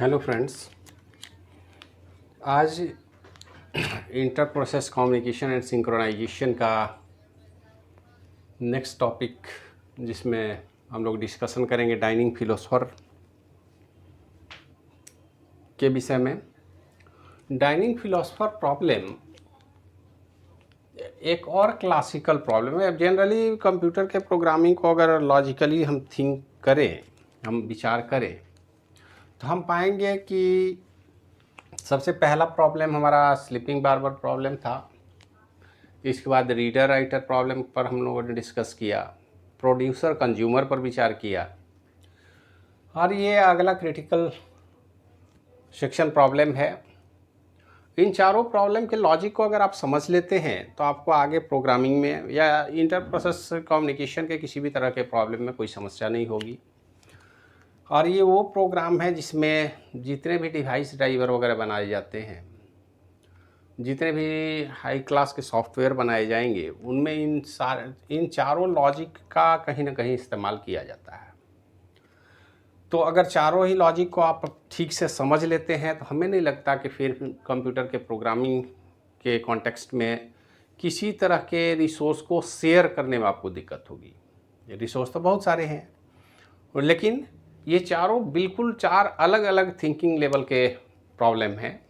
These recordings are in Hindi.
हेलो फ्रेंड्स, आज inter process communication and synchronisation का नेक्स्ट टॉपिक जिसमें हम लोग डिस्कशन करेंगे डाइनिंग फिलोसफर के विषय में। डाइनिंग फिलोसफर प्रॉब्लम एक और क्लासिकल प्रॉब्लम है। जनरली कंप्यूटर के प्रोग्रामिंग को अगर लॉजिकली हम थिंक करें, हम विचार करें, तो हम पाएंगे कि सबसे पहला प्रॉब्लम हमारा स्लीपिंग बार्बर प्रॉब्लम था। इसके बाद रीडर राइटर प्रॉब्लम पर हम लोगों ने डिस्कस किया, प्रोड्यूसर कंज्यूमर पर विचार किया, और ये अगला क्रिटिकल सेक्शन प्रॉब्लम है। इन चारों प्रॉब्लम के लॉजिक को अगर आप समझ लेते हैं तो आपको आगे प्रोग्रामिंग में या इंटर प्रोसेस कम्युनिकेशन के किसी भी तरह के प्रॉब्लम में कोई समस्या नहीं होगी। और ये वो प्रोग्राम है जिसमें जितने भी डिवाइस ड्राइवर वगैरह बनाए जाते हैं, जितने भी हाई क्लास के सॉफ्टवेयर बनाए जाएंगे, उनमें इन चारों लॉजिक का कहीं ना कहीं इस्तेमाल किया जाता है। तो अगर चारों ही लॉजिक को आप ठीक से समझ लेते हैं तो हमें नहीं लगता कि फिर कंप्यूटर के प्रोग्रामिंग के कॉन्टेक्स्ट में किसी तरह के रिसोर्स को शेयर करने में आपको दिक्कत होगी। रिसोर्स तो बहुत सारे हैं, लेकिन ये चारों बिल्कुल चार अलग अलग थिंकिंग लेवल के प्रॉब्लम हैं,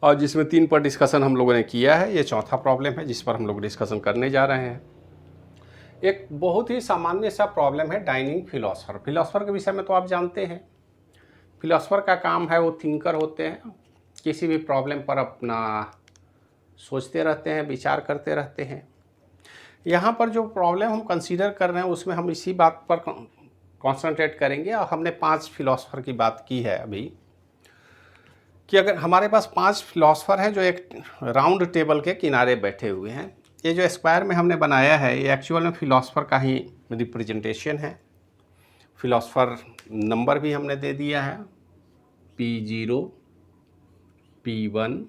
और जिसमें 3 पर डिस्कशन हम लोगों ने किया है। ये चौथा प्रॉब्लम है जिस पर हम लोग डिस्कशन करने जा रहे हैं। एक बहुत ही सामान्य सा प्रॉब्लम है डाइनिंग फिलोसफर। फिलोसफर के विषय में तो आप जानते हैं, फिलोसफर का काम है, वो थिंकर होते हैं, किसी भी प्रॉब्लम पर अपना सोचते रहते हैं, विचार करते रहते हैं। यहाँ पर जो प्रॉब्लम हम कंसीडर कर रहे हैं उसमें हम इसी बात पर कॉन्सेंट्रेट करेंगे। और हमने 5 फिलोसफर की बात की है अभी, कि अगर हमारे पास 5 फिलोसफर हैं जो एक राउंड टेबल के किनारे बैठे हुए हैं। ये जो स्क्वायर में हमने बनाया है ये एक्चुअल में फिलोसफर का ही रिप्रेजेंटेशन है। फिलोसफर नंबर भी हमने दे दिया है, P0, P1,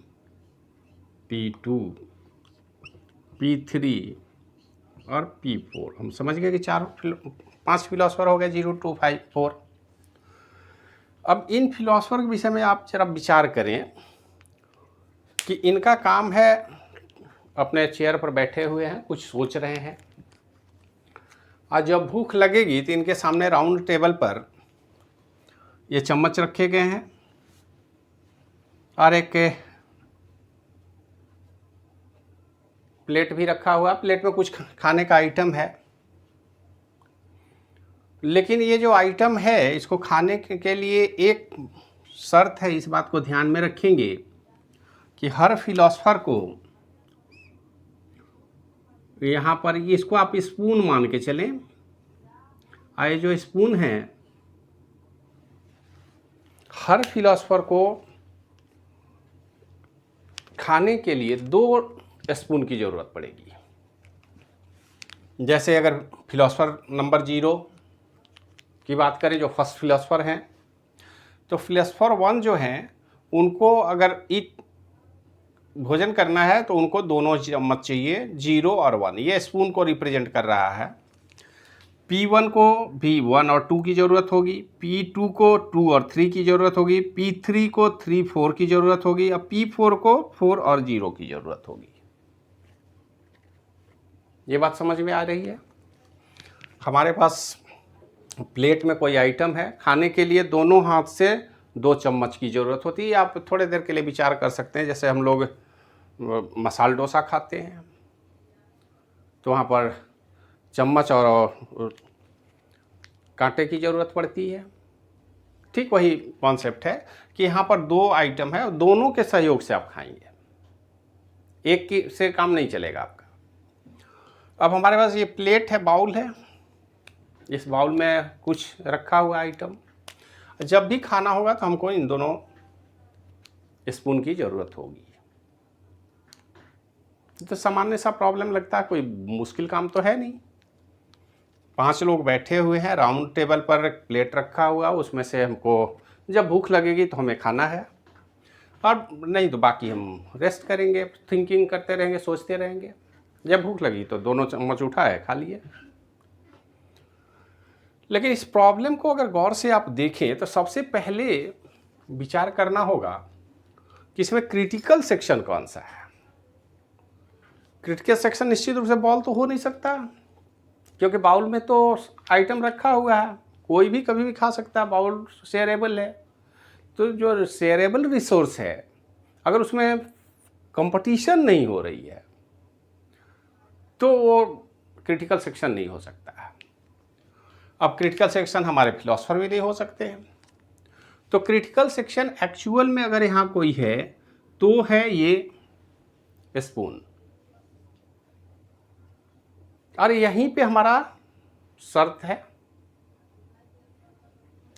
P2, P3 और P4। हम समझ गए कि 5 फिलोसफर हो गए, 0, 2, 5, 4। अब इन फिलोसफर के विषय में आप जरा विचार करें कि इनका काम है, अपने चेयर पर बैठे हुए हैं, कुछ सोच रहे हैं, और जब भूख लगेगी तो इनके सामने राउंड टेबल पर ये चम्मच रखे गए हैं और एक प्लेट भी रखा हुआ। प्लेट में कुछ खाने का आइटम है, लेकिन ये जो आइटम है इसको खाने के लिए एक शर्त है। इस बात को ध्यान में रखेंगे कि हर फिलोसफर को यहाँ पर इसको आप स्पून मान के चलें। ये जो स्पून है, हर फिलोसफर को खाने के लिए 2 स्पून की ज़रूरत पड़ेगी। जैसे अगर फिलोसफर नंबर 0 की बात करें, जो फर्स्ट फिलोसफर हैं, तो फिलोसफर 1 जो हैं उनको अगर भोजन करना है तो उनको दोनों चम्मच चाहिए, 0 और 1। ये स्पून को रिप्रेजेंट कर रहा है। P1 को भी 1 और 2 की ज़रूरत होगी, P2 को 2 और 3 की ज़रूरत होगी, P3 को 3, 4 की ज़रूरत होगी, और P4 को 4 और 0 की ज़रूरत होगी। ये बात समझ में आ रही है? हमारे पास प्लेट में कोई आइटम है, खाने के लिए दोनों हाथ से 2 चम्मच की ज़रूरत होती है। आप थोड़े देर के लिए विचार कर सकते हैं, जैसे हम लोग मसाला डोसा खाते हैं तो वहाँ पर चम्मच और कांटे की ज़रूरत पड़ती है। ठीक वही कॉन्सेप्ट है कि यहाँ पर 2 आइटम है और दोनों के सहयोग से आप खाएंगे, एक की से काम नहीं चलेगा आपका। अब हमारे पास ये प्लेट है, बाउल है, इस बाउल में कुछ रखा हुआ आइटम। जब भी खाना होगा तो हमको इन दोनों स्पून की ज़रूरत होगी। तो सामान्य सा प्रॉब्लम लगता है, कोई मुश्किल काम तो है नहीं। 5 लोग बैठे हुए हैं, राउंड टेबल पर एक प्लेट रखा हुआ, उसमें से हमको जब भूख लगेगी तो हमें खाना है, और नहीं तो बाकी हम रेस्ट करेंगे, थिंकिंग करते रहेंगे, सोचते रहेंगे। जब भूख लगी तो दोनों चम्मच उठाए, खा लिए। लेकिन इस प्रॉब्लम को अगर गौर से आप देखें तो सबसे पहले विचार करना होगा कि इसमें क्रिटिकल सेक्शन कौन सा है। क्रिटिकल सेक्शन निश्चित रूप से बॉल तो हो नहीं सकता, क्योंकि बाउल में तो आइटम रखा हुआ है, कोई भी कभी भी खा सकता है, बाउल शेयरेबल है। तो जो शेयरेबल रिसोर्स है, अगर उसमें कंपटीशन नहीं हो रही है तो वो क्रिटिकल सेक्शन नहीं हो सकता है। अब क्रिटिकल सेक्शन हमारे फिलोसफर भी नहीं हो सकते हैं। तो क्रिटिकल सेक्शन एक्चुअल में अगर यहाँ कोई है तो है ये स्पून। और यहीं पे हमारा शर्त है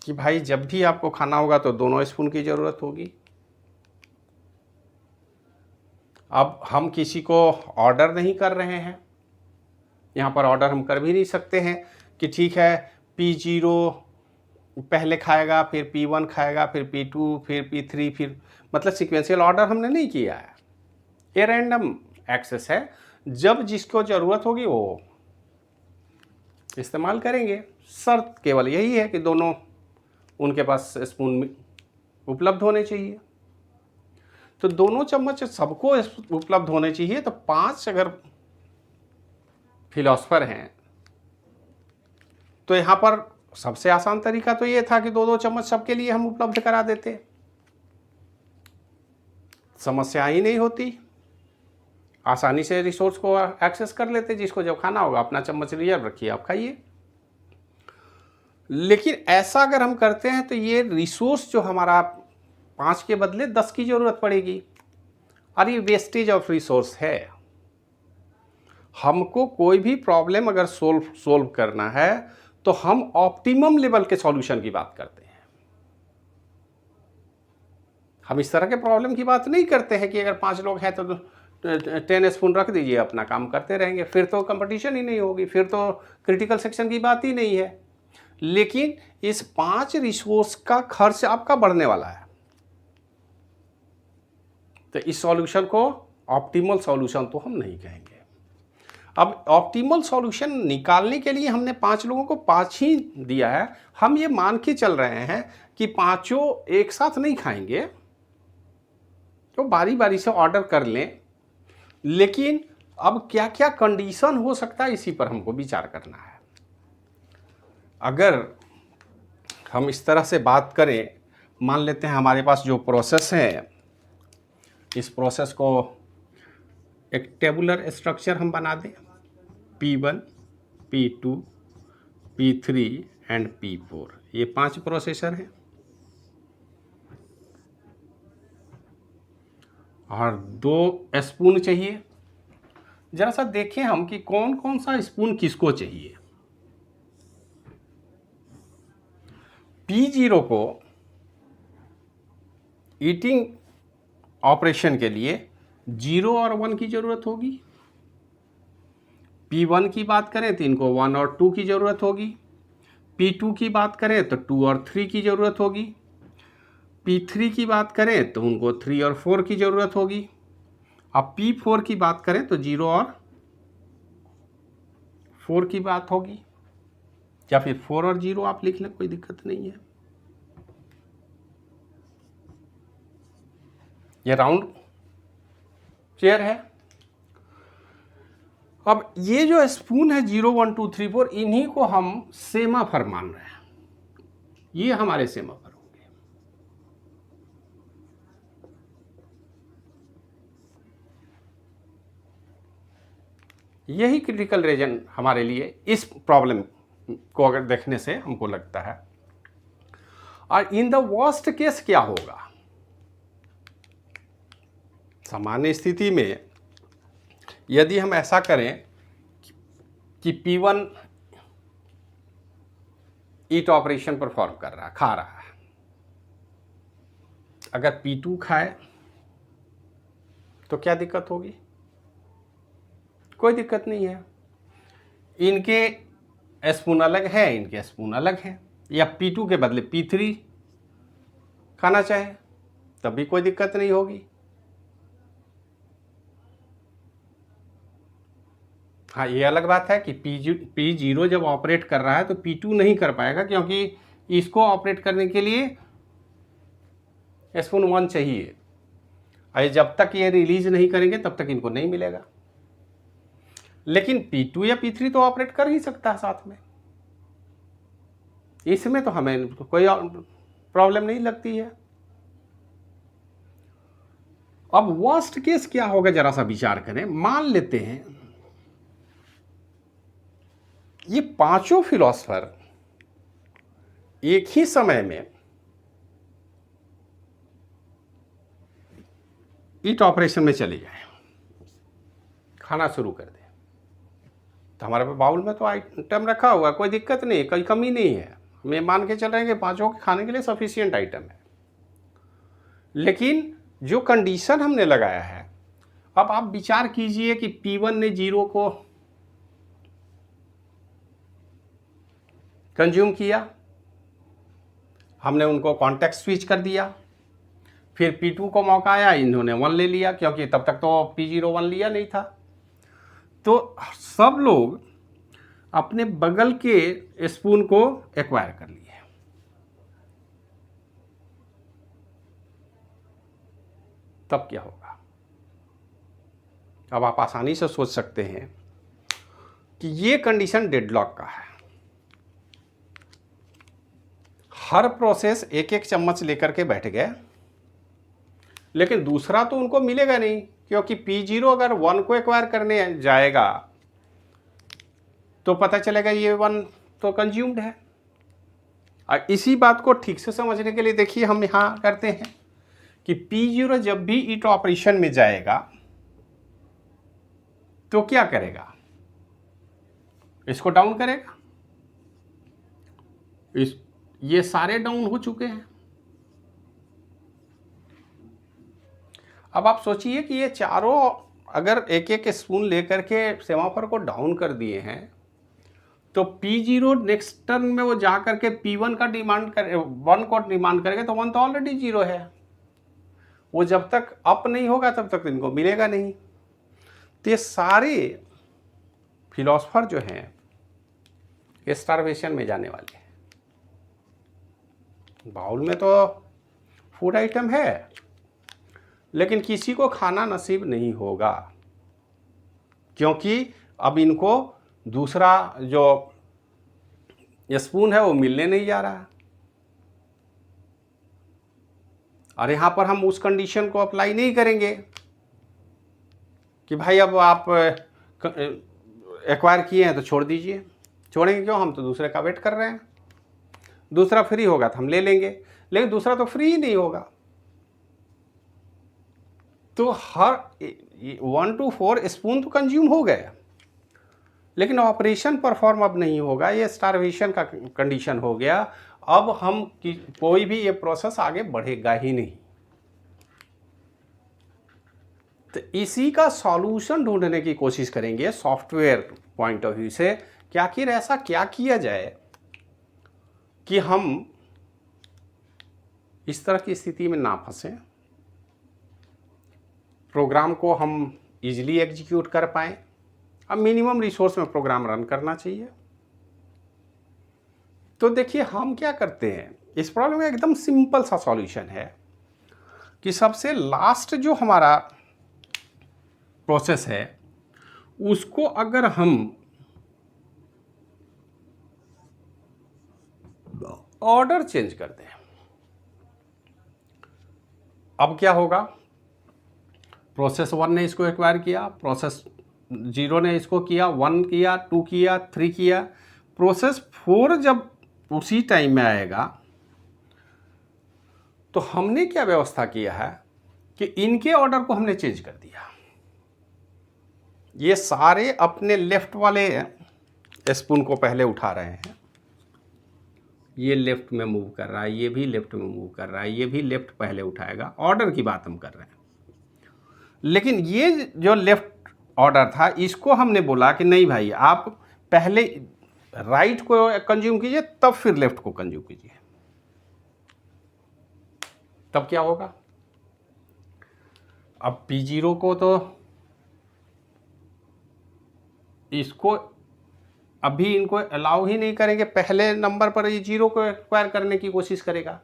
कि भाई जब भी आपको खाना होगा तो दोनों स्पून की ज़रूरत होगी। अब हम किसी को ऑर्डर नहीं कर रहे हैं, यहाँ पर ऑर्डर हम कर भी नहीं सकते हैं कि ठीक है P0 पहले खाएगा, फिर P1 खाएगा, फिर P2, फिर P3, फिर मतलब सीक्वेंशियल ऑर्डर हमने नहीं किया है। ये रैंडम एक्सेस है, जब जिसको ज़रूरत होगी वो इस्तेमाल करेंगे। शर्त केवल यही है कि दोनों उनके पास स्पून उपलब्ध होने चाहिए। तो दोनों चम्मच सबको उपलब्ध होने चाहिए। तो 5 अगर फिलोसफर हैं तो यहाँ पर सबसे आसान तरीका तो ये था कि 2-2 चम्मच सबके लिए हम उपलब्ध करा देते, समस्या ही नहीं होती, आसानी से रिसोर्स को एक्सेस कर लेते। जिसको जब खाना होगा अपना चम्मच रिजर्व रखिए, आप खाइए। लेकिन ऐसा अगर हम करते हैं तो ये रिसोर्स जो हमारा 5 के बदले 10 की ज़रूरत पड़ेगी, और ये वेस्टेज ऑफ रिसोर्स है। हमको कोई भी प्रॉब्लम अगर सोल्व करना है तो हम ऑप्टिमम लेवल के सॉल्यूशन की बात करते हैं। हम इस तरह के प्रॉब्लम की बात नहीं करते हैं कि अगर 5 लोग हैं तो 10 स्पून रख दीजिए, अपना काम करते रहेंगे, फिर तो कंपटीशन ही नहीं होगी, फिर तो क्रिटिकल सेक्शन की बात ही नहीं है। लेकिन इस 5 रिसोर्स का खर्च आपका बढ़ने वाला है, तो इस सॉल्यूशन को ऑप्टिमल सॉल्यूशन तो हम नहीं कहेंगे। अब ऑप्टिमल सॉल्यूशन निकालने के लिए हमने 5 लोगों को 5 ही दिया है। हम ये मान के चल रहे हैं कि 5 एक साथ नहीं खाएंगे, तो बारी बारी से ऑर्डर कर लें। लेकिन अब क्या क्या कंडीशन हो सकता है, इसी पर हमको विचार करना है। अगर हम इस तरह से बात करें, मान लेते हैं हमारे पास जो प्रोसेस है, इस प्रोसेस को एक टेबुलर स्ट्रक्चर हम बना दें, P1, P2, P3 and P4। ये 5 प्रोसेसर हैं और 2 स्पून चाहिए। जरा सा देखें हम कि कौन कौन सा स्पून किसको चाहिए। P0 को ईटिंग ऑपरेशन के लिए 0 और 1 की ज़रूरत होगी। P1 की बात करें तो इनको 1 और 2 की ज़रूरत होगी। P2 की बात करें तो 2 और 3 की ज़रूरत होगी। P3 की बात करें तो उनको 3 और 4 की ज़रूरत होगी। अब P4 की बात करें तो 0 और 4 की बात होगी, या फिर 4 और 0 आप लिख लें, कोई दिक्कत नहीं है। यह राउंड चेयर है। अब ये जो स्पून है 0, 1, 2, 3, 4, इन्हीं को हम सेमाफर मान रहे हैं। ये हमारे सेमाफर होंगे। यही क्रिटिकल रीजन हमारे लिए इस प्रॉब्लम को अगर देखने से हमको लगता है। और इन द वर्स्ट केस क्या होगा, सामान्य स्थिति में यदि हम ऐसा करें कि P1 ईट ऑपरेशन परफॉर्म कर रहा है, खा रहा है, अगर P2 खाए तो क्या दिक्कत होगी? कोई दिक्कत नहीं है। इनके स्पून अलग है, इनके स्पून अलग हैं, या P2 के बदले P3 खाना चाहे तब भी कोई दिक्कत नहीं होगी। हाँ, ये अलग बात है कि P0 जब ऑपरेट कर रहा है तो P2 नहीं कर पाएगा, क्योंकि इसको ऑपरेट करने के लिए S1 चाहिए। और जब तक ये रिलीज नहीं करेंगे तब तक इनको नहीं मिलेगा। लेकिन P2 या P3 तो ऑपरेट कर ही सकता है साथ में, इसमें तो हमें कोई प्रॉब्लम नहीं लगती है। अब वर्स्ट केस क्या होगा जरा सा विचार करें। मान लेते हैं ये पांचों फिलोसफर एक ही समय में ईट ऑपरेशन में चले जाए, खाना शुरू कर दे, तो हमारे पास बाउल में तो आइटम रखा हुआ, कोई दिक्कत नहीं, कोई कमी नहीं है। मैं मान के चल रहे हैं कि पांचों के खाने के लिए सफिशिएंट आइटम है। लेकिन जो कंडीशन हमने लगाया है, अब आप विचार कीजिए कि P1 ने 0 को कंज्यूम किया, हमने उनको कॉन्टेक्स्ट स्विच कर दिया, फिर P2 को मौका आया, इन्होंने 1 ले लिया, क्योंकि तब तक तो P0 1 लिया नहीं था। तो सब लोग अपने बगल के स्पून को एक्वायर कर लिए। तब क्या होगा? अब आप आसानी से सोच सकते हैं कि ये कंडीशन डेडलॉक का है। हर प्रोसेस एक एक चम्मच लेकर के बैठ गए, लेकिन दूसरा तो उनको मिलेगा नहीं, क्योंकि P0 अगर 1 को एक्वायर करने जाएगा तो पता चलेगा ये 1 तो कंज्यूम्ड है। और इसी बात को ठीक से समझने के लिए देखिए हम यहाँ करते हैं कि P0 जब भी ईट ऑपरेशन में जाएगा तो क्या करेगा? इसको डाउन करेगा। ये सारे डाउन हो चुके हैं। अब आप सोचिए कि ये चारों अगर एक एक स्पून लेकर के सेमाफोर को डाउन कर दिए हैं, तो P0 नेक्स्ट टर्न में वो जा करके P1 का डिमांड करे, 1 को डिमांड करेगा, तो 1 तो ऑलरेडी 0 है। वो जब तक अप नहीं होगा तब तक इनको मिलेगा नहीं। तो ये सारे फिलोसफर जो हैं ये स्टारवेशन में जाने वाले हैं। बाउल में तो फूड आइटम है, लेकिन किसी को खाना नसीब नहीं होगा, क्योंकि अब इनको दूसरा जो स्पून है वो मिलने नहीं जा रहा। और यहाँ पर हम उस कंडीशन को अप्लाई नहीं करेंगे कि भाई अब आप एक्वायर किए हैं तो छोड़ दीजिए। छोड़ेंगे क्यों? हम तो दूसरे का वेट कर रहे हैं। दूसरा फ्री होगा तो हम ले लेंगे, लेकिन दूसरा तो फ्री ही नहीं होगा। तो हर 1 to 4 स्पून तो कंज्यूम हो गए, लेकिन ऑपरेशन परफॉर्म अब नहीं होगा। ये स्टारवेशन का कंडीशन हो गया। अब हम कोई भी ये प्रोसेस आगे बढ़ेगा ही नहीं। तो इसी का सॉल्यूशन ढूंढने की कोशिश करेंगे सॉफ्टवेयर पॉइंट ऑफ व्यू से कि आखिर ऐसा क्या किया जाए कि हम इस तरह की स्थिति में ना फंसें, प्रोग्राम को हम इजीली एग्जीक्यूट कर पाएँ। अब मिनिमम रिसोर्स में प्रोग्राम रन करना चाहिए। तो देखिए हम क्या करते हैं, इस प्रॉब्लम का एकदम सिंपल सा सॉल्यूशन है कि सबसे लास्ट जो हमारा प्रोसेस है उसको अगर हम ऑर्डर चेंज कर दें, अब क्या होगा? प्रोसेस 1 ने इसको एक्वायर किया, प्रोसेस 0 ने इसको किया, 1 किया, 2 किया, 3 किया। प्रोसेस 4 जब उसी टाइम में आएगा तो हमने क्या व्यवस्था किया है कि इनके ऑर्डर को हमने चेंज कर दिया। ये सारे अपने लेफ्ट वाले स्पून को पहले उठा रहे हैं, ये लेफ्ट में मूव कर रहा है, ये भी लेफ्ट में मूव कर रहा है, ये भी लेफ्ट पहले उठाएगा। ऑर्डर की बात हम कर रहे हैं। लेकिन ये जो लेफ्ट ऑर्डर था इसको हमने बोला कि नहीं भाई, आप पहले राइट को कंज्यूम कीजिए तब फिर लेफ्ट को कंज्यूम कीजिए। तब क्या होगा? अब P0 को तो इसको अभी इनको अलाउ ही नहीं करेंगे, पहले नंबर पर ये 0 को एक्वायर करने की कोशिश करेगा।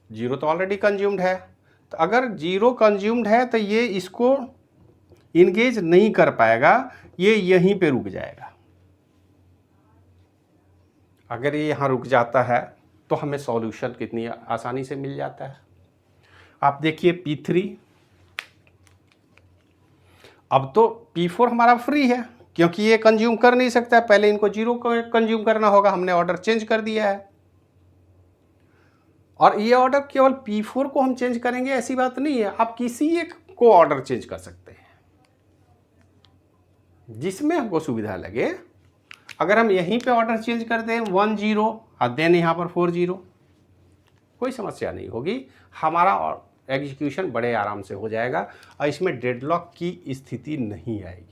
जीरो तो ऑलरेडी कंज्यूम्ड है, तो अगर जीरो कंज्यूम्ड है तो ये इसको इंगेज नहीं कर पाएगा, ये यहीं पे रुक जाएगा। अगर ये यहाँ रुक जाता है तो हमें सॉल्यूशन कितनी आसानी से मिल जाता है। आप देखिए P3, अब तो P4 हमारा फ्री है क्योंकि ये कंज्यूम कर नहीं सकता, पहले इनको जीरो कंज्यूम करना होगा, हमने ऑर्डर चेंज कर दिया है। और ये ऑर्डर केवल P4 को हम चेंज करेंगे ऐसी बात नहीं है, आप किसी एक को ऑर्डर चेंज कर सकते हैं जिसमें हमको सुविधा लगे। अगर हम यहीं पे ऑर्डर चेंज कर दें 1 0 और देन यहाँ पर 4 0, कोई समस्या नहीं होगी, हमारा एग्जीक्यूशन बड़े आराम से हो जाएगा और इसमें डेडलॉक की स्थिति नहीं आएगी।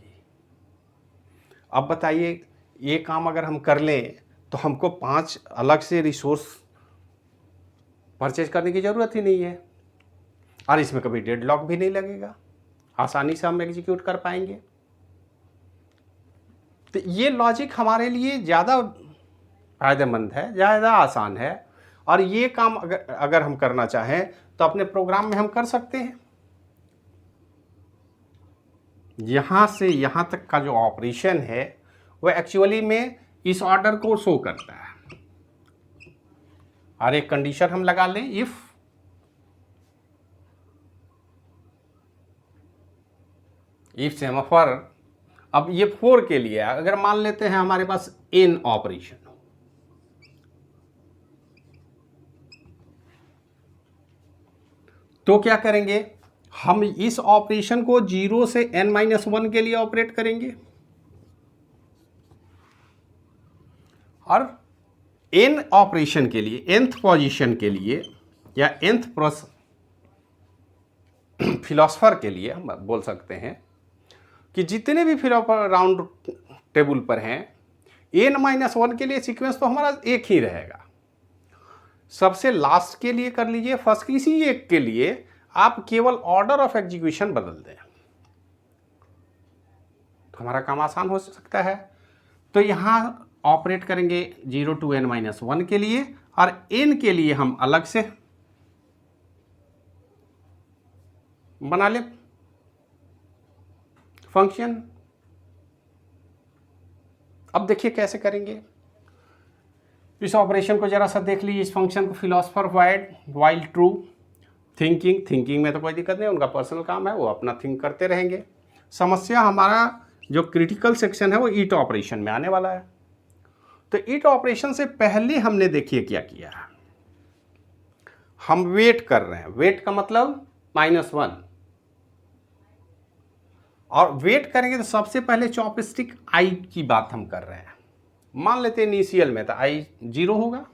अब बताइए, ये काम अगर हम कर लें तो हमको 5 अलग से रिसोर्स परचेज करने की ज़रूरत ही नहीं है और इसमें कभी डेडलॉक भी नहीं लगेगा, आसानी से हम एग्जीक्यूट कर पाएंगे। तो ये लॉजिक हमारे लिए ज़्यादा फ़ायदेमंद है, ज़्यादा आसान है और ये काम अगर हम करना चाहें तो अपने प्रोग्राम में हम कर सकते हैं। यहाँ से यहाँ तक का जो ऑपरेशन है वह एक्चुअली में इस ऑर्डर को शो करता है। और एक कंडीशन हम लगा लें, इफ सेमाफोर, अब ये 4 के लिए अगर मान लेते हैं हमारे पास n ऑपरेशन, तो क्या करेंगे, हम इस ऑपरेशन को 0 से n-1 के लिए ऑपरेट करेंगे और n ऑपरेशन के लिए, nth पोजीशन के लिए या nth फिलोसफर के लिए हम बोल सकते हैं कि जितने भी फिलोसफर राउंड टेबल पर हैं n-1 के लिए सीक्वेंस तो हमारा एक ही रहेगा। सबसे लास्ट के लिए कर लीजिए, फर्स्ट किसी एक के लिए आप केवल ऑर्डर ऑफ एग्जीक्यूशन बदल दें तो हमारा काम आसान हो सकता है। तो यहाँ ऑपरेट करेंगे 0 to n-1 के लिए और n के लिए हम अलग से बना लें फंक्शन। अब देखिए कैसे करेंगे इस ऑपरेशन को, जरा सा देख लीजिए इस फंक्शन को। Philosopher wide while true thinking में तो कोई दिक्कत नहीं, उनका पर्सनल काम है, वो अपना थिंक करते रहेंगे। समस्या हमारा जो क्रिटिकल सेक्शन है वो ईट ऑपरेशन में आने वाला है। तो ईट ऑपरेशन से पहले हमने देखिए क्या किया, हम वेट कर रहे हैं, वेट का मतलब -1, और वेट करेंगे तो सबसे पहले चॉपस्टिक आई की बात हम कर रहे हैं। मान लेते हैं इनिशियल में तो आई 0 होगा,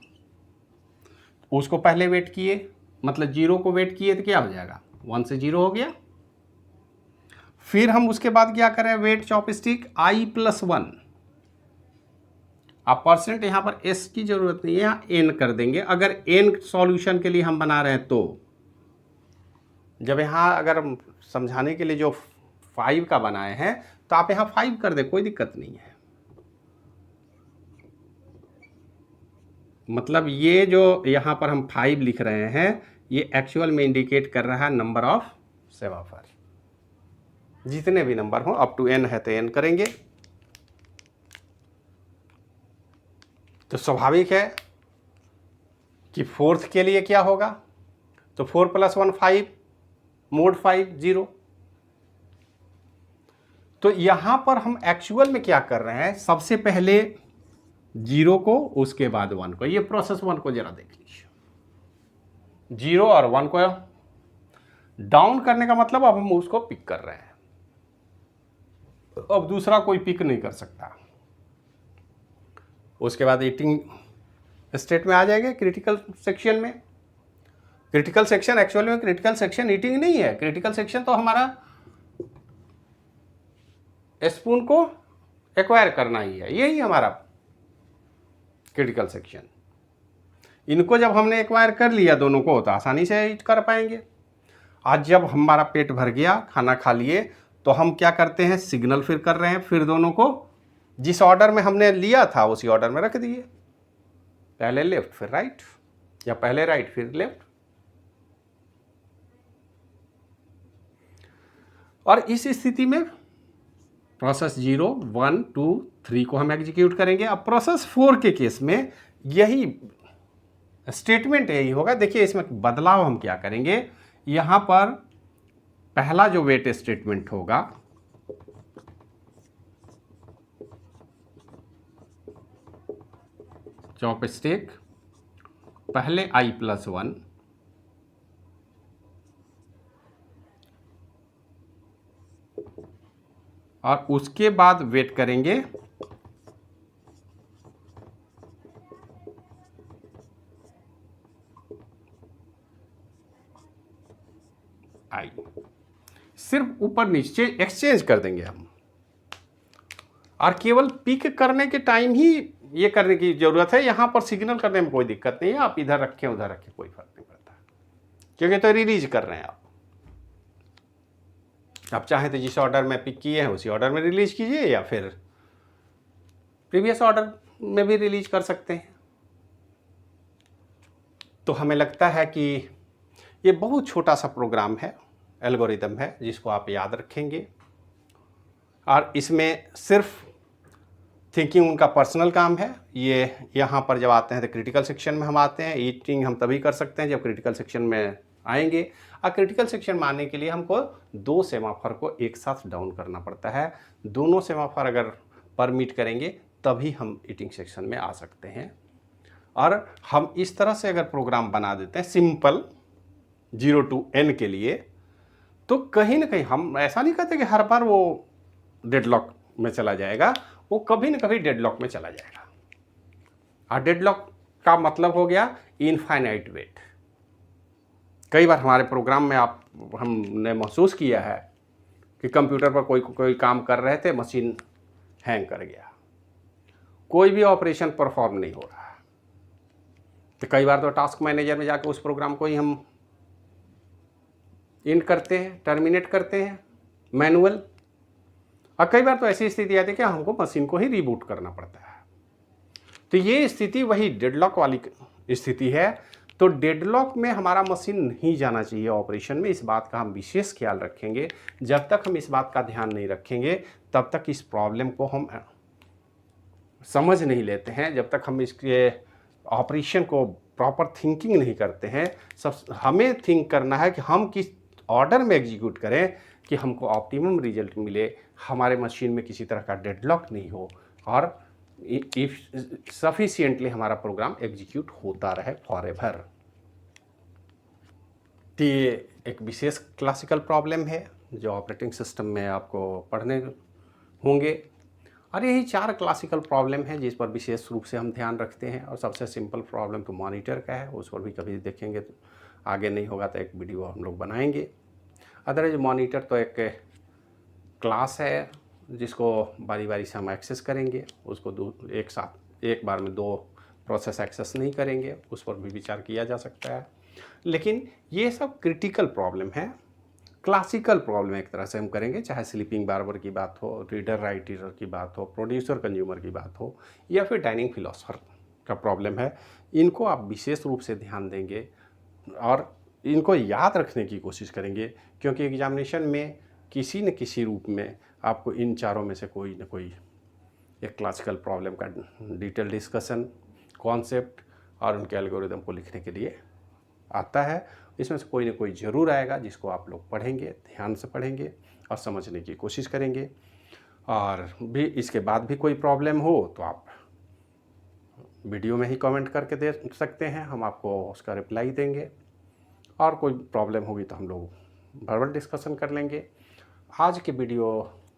उसको पहले वेट किए, मतलब 0 को वेट किए तो क्या हो जाएगा, 1 से 0 हो गया। फिर हम उसके बाद क्या करें, वेट चॉपस्टिक i+1, आप परसेंट यहाँ पर s की जरूरत नहीं है, यहाँ n कर देंगे। अगर n सॉल्यूशन के लिए हम बना रहे हैं तो जब यहाँ अगर हम समझाने के लिए जो 5 का बनाए हैं तो आप यहाँ 5 कर दे, कोई दिक्कत नहीं है। मतलब ये जो यहाँ पर हम 5 लिख रहे हैं ये एक्चुअल में इंडिकेट कर रहा है नंबर ऑफ सेमाफोर, जितने भी नंबर हो अप टू n है तो n करेंगे। तो स्वाभाविक है कि 4th के लिए क्या होगा, तो 4 + 1 5, मोड 5 0। तो यहाँ पर हम एक्चुअल में क्या कर रहे हैं, सबसे पहले 0 को, उसके बाद 1 को। ये प्रोसेस 1 को जरा देख लीजिए, 0 और 1 को डाउन करने का मतलब अब हम उसको पिक कर रहे हैं, अब दूसरा कोई पिक नहीं कर सकता। उसके बाद ईटिंग स्टेट में आ जाएंगे क्रिटिकल सेक्शन में। क्रिटिकल सेक्शन एक्चुअल में क्रिटिकल सेक्शन ईटिंग नहीं है, क्रिटिकल सेक्शन तो हमारा स्पून को एक्वायर करना ही है, यही हमारा क्रिटिकल सेक्शन। इनको जब हमने एक्वायर कर लिया दोनों को तो आसानी से ईट कर पाएंगे। आज जब हमारा पेट भर गया, खाना खा लिए, तो हम क्या करते हैं, सिग्नल फिर कर रहे हैं, फिर दोनों को जिस ऑर्डर में हमने लिया था उसी ऑर्डर में रख दिए, पहले लेफ्ट फिर राइट या पहले राइट फिर लेफ्ट। और इस स्थिति में प्रोसेस 0, 1, 2, 3 को हम एग्जीक्यूट करेंगे। अब प्रोसेस 4 के केस में यही स्टेटमेंट यही होगा। देखिए इसमें बदलाव हम क्या करेंगे, यहां पर पहला जो वेट स्टेटमेंट होगा चॉपस्टिक, पहले i+1 और उसके बाद वेट करेंगे i, सिर्फ ऊपर नीचे एक्सचेंज कर देंगे हम, और केवल पिक करने के टाइम ही ये करने की जरूरत है। यहां पर सिग्नल करने में कोई दिक्कत नहीं है, आप इधर रखें उधर रखें कोई फर्क नहीं पड़ता, क्योंकि तो रिलीज कर रहे हैं आप चाहें तो जिस ऑर्डर में पिक किए हैं उसी ऑर्डर में रिलीज कीजिए, या फिर प्रीवियस ऑर्डर में भी रिलीज कर सकते हैं। तो हमें लगता है कि ये बहुत छोटा सा प्रोग्राम है, एल्गोरिदम है, जिसको आप याद रखेंगे, और इसमें सिर्फ थिंकिंग उनका पर्सनल काम है। ये यहाँ पर जब आते हैं तो क्रिटिकल सेक्शन में हम आते हैं। ईटिंग हम तभी कर सकते हैं जब क्रिटिकल सेक्शन में आएंगे, और क्रिटिकल सेक्शन में आने के लिए हमको 2 सेमाफर को एक साथ डाउन करना पड़ता है। दोनों सेमाफर अगर परमिट करेंगे तभी हम ईटिंग सेक्शन में आ सकते हैं। और हम इस तरह से अगर प्रोग्राम बना देते हैं सिंपल 0 to n के लिए, तो कहीं ना कहीं हम ऐसा नहीं कहते कि हर बार वो डेडलॉक में चला जाएगा, वो कभी न कभी डेडलॉक में चला जाएगा। और डेडलॉक का मतलब हो गया इनफाइनाइट वेट। कई बार हमारे प्रोग्राम में हमने महसूस किया है कि कंप्यूटर पर कोई काम कर रहे थे, मशीन हैंग कर गया, कोई भी ऑपरेशन परफॉर्म नहीं हो रहा। तो कई बार तो टास्क मैनेजर में जाकर उस प्रोग्राम को ही हम एंड करते हैं, टर्मिनेट करते हैं मैनुअल। और कई बार तो ऐसी स्थिति आती है कि हमको मशीन को ही रीबूट करना पड़ता है। तो ये स्थिति वही डेडलॉक वाली स्थिति है। तो डेडलॉक में हमारा मशीन नहीं जाना चाहिए ऑपरेशन में, इस बात का हम विशेष ख्याल रखेंगे। जब तक हम इस बात का ध्यान नहीं रखेंगे तब तक इस प्रॉब्लम को हम समझ नहीं लेते हैं, जब तक हम इसके ऑपरेशन को प्रॉपर थिंकिंग नहीं करते हैं। हमें थिंक करना है कि हम किस ऑर्डर में एग्जीक्यूट करें कि हमको ऑप्टिमम रिजल्ट मिले, हमारे मशीन में किसी तरह का डेडलॉक नहीं हो, और इफ सफिशिएंटली हमारा प्रोग्राम एग्जीक्यूट होता रहे फॉरएवर। तो ये एक विशेष क्लासिकल प्रॉब्लम है जो ऑपरेटिंग सिस्टम में आपको पढ़ने होंगे, और यही 4 क्लासिकल प्रॉब्लम है जिस पर विशेष रूप से हम ध्यान रखते हैं। और सबसे सिंपल प्रॉब्लम तो मॉनिटर का है, उस पर भी कभी देखेंगे, तो आगे नहीं होगा तो एक वीडियो हम लोग बनाएंगे। अदरवाइज मॉनिटर तो एक क्लास है जिसको बारी बारी से हम एक्सेस करेंगे, उसको एक साथ एक बार में 2 प्रोसेस एक्सेस नहीं करेंगे, उस पर भी विचार किया जा सकता है। लेकिन ये सब क्रिटिकल प्रॉब्लम है, क्लासिकल प्रॉब्लम एक तरह से हम करेंगे, चाहे स्लीपिंग बार्बर की बात हो, रीडर राइटर की बात हो, प्रोड्यूसर कंज्यूमर की बात हो, या फिर डाइनिंग फिलोसफर का प्रॉब्लम है। इनको आप विशेष रूप से ध्यान देंगे और इनको याद रखने की कोशिश करेंगे, क्योंकि एग्जामिनेशन में किसी न किसी रूप में आपको इन चारों में से कोई न कोई एक क्लासिकल प्रॉब्लम का डिटेल डिस्कशन, कॉन्सेप्ट और उनके एल्गोरिदम को लिखने के लिए आता है। इसमें से कोई ना कोई ज़रूर आएगा जिसको आप लोग पढ़ेंगे, ध्यान से पढ़ेंगे और समझने की कोशिश करेंगे। और भी इसके बाद भी कोई प्रॉब्लम हो तो आप वीडियो में ही कमेंट करके दे सकते हैं, हम आपको उसका रिप्लाई देंगे। और कोई प्रॉब्लम होगी तो हम लोग वर्बल डिस्कशन कर लेंगे। आज के वीडियो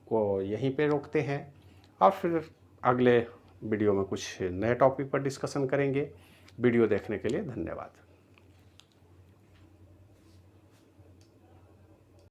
को यहीं पे रोकते हैं और फिर अगले वीडियो में कुछ नए टॉपिक पर डिस्कशन करेंगे। वीडियो देखने के लिए धन्यवाद।